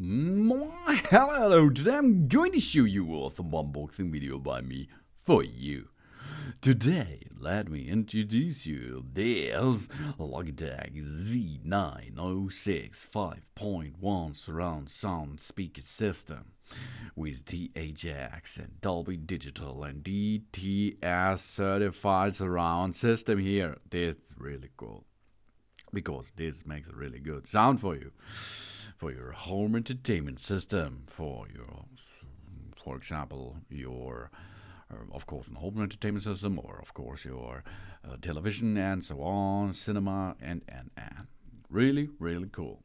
Hello, today I'm going to show you all some unboxing video by me for you. Today, let me introduce you this Logitech Z906 5.1 surround sound speaker system with THX and Dolby Digital and DTS certified surround system here. This is really cool because this makes a really good sound for you. For your home entertainment system, for example, your of course, an home entertainment system, or of course your television and so on, cinema and. Really, really cool.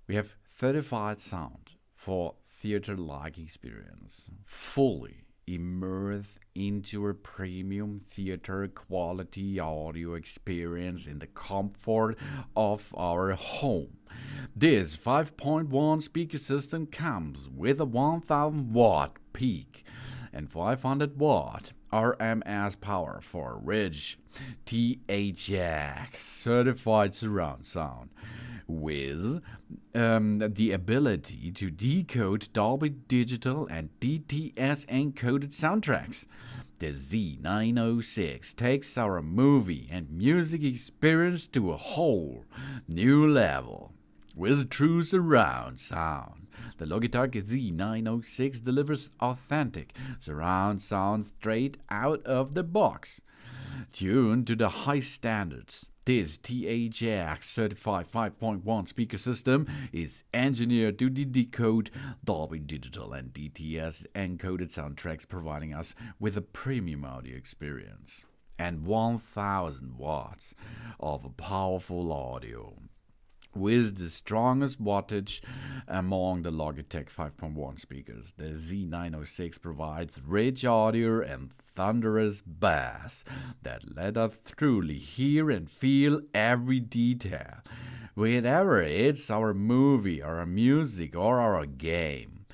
We have certified sound for theater-like experience, fully immersed into a premium theater quality audio experience in the comfort of our home. This 5.1 speaker system comes with a 1000 watt peak and 500 watt RMS power for rich THX certified surround sound with the ability to decode Dolby Digital and DTS encoded soundtracks. The Z906 takes our movie and music experience to a whole new level. With true surround sound, the Logitech Z906 delivers authentic surround sound straight out of the box. Tuned to the high standards, this THX certified 5.1 speaker system is engineered to decode Dolby Digital and DTS encoded soundtracks, providing us with a premium audio experience and 1000 watts of powerful audio. With the strongest wattage among the Logitech 5.1 speakers, the Z906 provides rich audio and thunderous bass that let us truly hear and feel every detail, whether it's our movie, our music, or our game.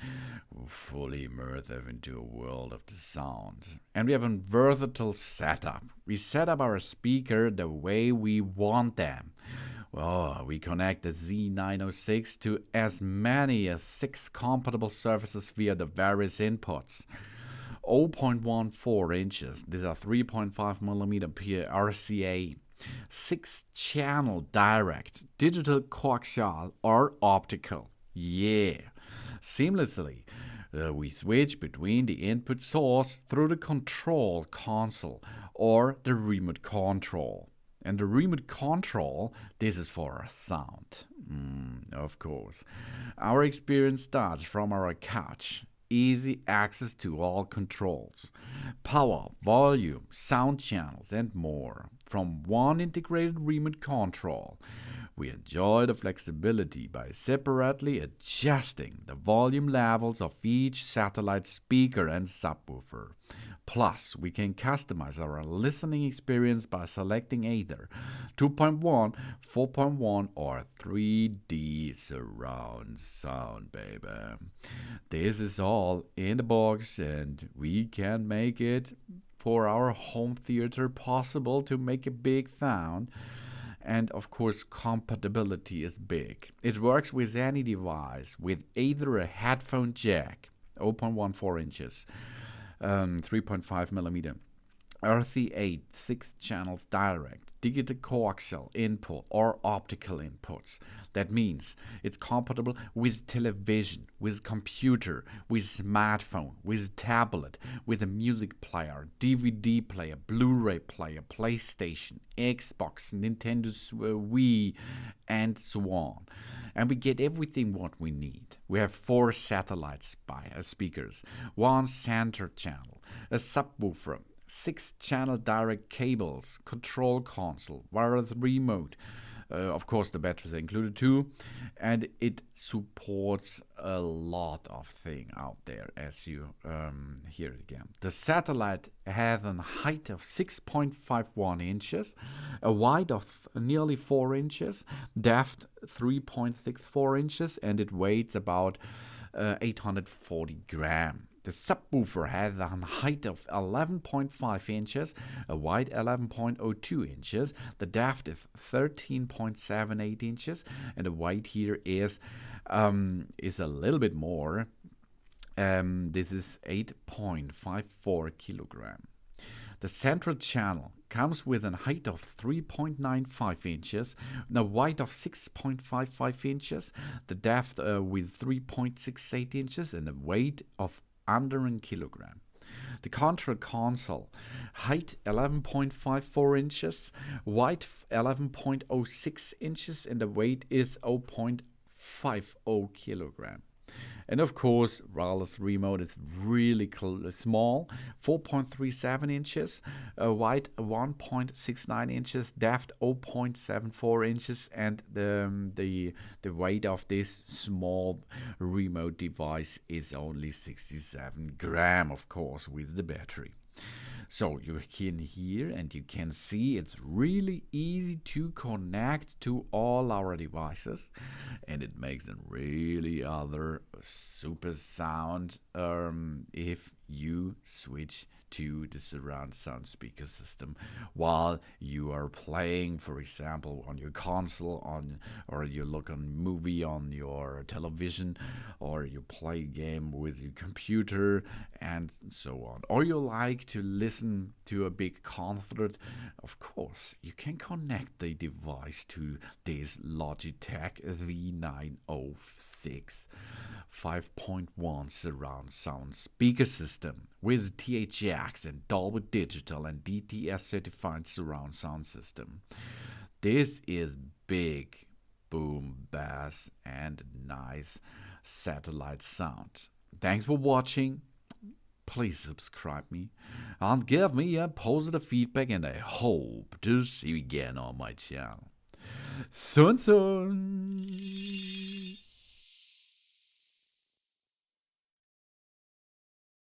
Fully immersive into a world of the sound. And we have a versatile setup. We set up our speaker the way we want them. Well, we connect the Z906 to as many as 6 compatible surfaces via the various inputs. 0.14 inches, these are 3.5mm RCA, 6-channel direct, digital coaxial or optical. Seamlessly, we switch between the input source through the control console or the remote control. And the remote control, this is for our sound. Of course. Our experience starts from our couch. Easy access to all controls. Power, volume, sound channels, and more from one integrated remote control. We enjoy the flexibility by separately adjusting the volume levels of each satellite speaker and subwoofer. Plus, we can customize our listening experience by selecting either 2.1, 4.1, or 3D surround sound, baby. This is all in the box, and we can make it for our home theater possible to make a big sound. And of course, compatibility is big. It works with any device with either a headphone jack, 0.14 inches, 3.5mm, RCA 6 channels direct, digital coaxial input or optical inputs. That means it's compatible with television, with computer, with smartphone, with tablet, with a music player, DVD player, Blu-ray player, PlayStation, Xbox, Nintendo Wii, and so on. And we get everything what we need. We have 4 satellite speakers, 1 center channel, a subwoofer, 6-channel direct cables, control console, wireless remote. Of course, the batteries are included too, and it supports a lot of things out there, as you hear it again. The satellite has a height of 6.51 inches, a width of nearly 4 inches, depth 3.64 inches, and it weighs about 840 grams. The subwoofer has a height of 11.5 inches, a width 11.02 inches. The depth is 13.78 inches, and the weight here is a little bit more. This is 8.54 kilogram. The central channel comes with a height of 3.95 inches, and a width of 6.55 inches, the depth with 3.68 inches, and a weight of under a kilogram. The control console, height 11.54 inches, width 11.06 inches, and the weight is 0.50 kilogram. And of course, wireless remote is really small, 4.37 inches, wide 1.69 inches, depth 0.74 inches, and the weight of this small remote device is only 67 grams, of course, with the battery. So you can hear and you can see it's really easy to connect to all our devices, and it makes a really other super sound if you switch to the surround sound speaker system while you are playing, for example, on your console, or you look on movie on your television, or you play a game with your computer, and so on. Or you like to listen to a big concert. Of course, you can connect the device to this Logitech Z906 5.1 surround sound speaker system with THX and Dolby Digital and DTS certified surround sound system. This is big boom bass and nice satellite sound. Thanks for watching. Please subscribe me and give me a positive feedback, and I hope to see you again on my channel. Soon.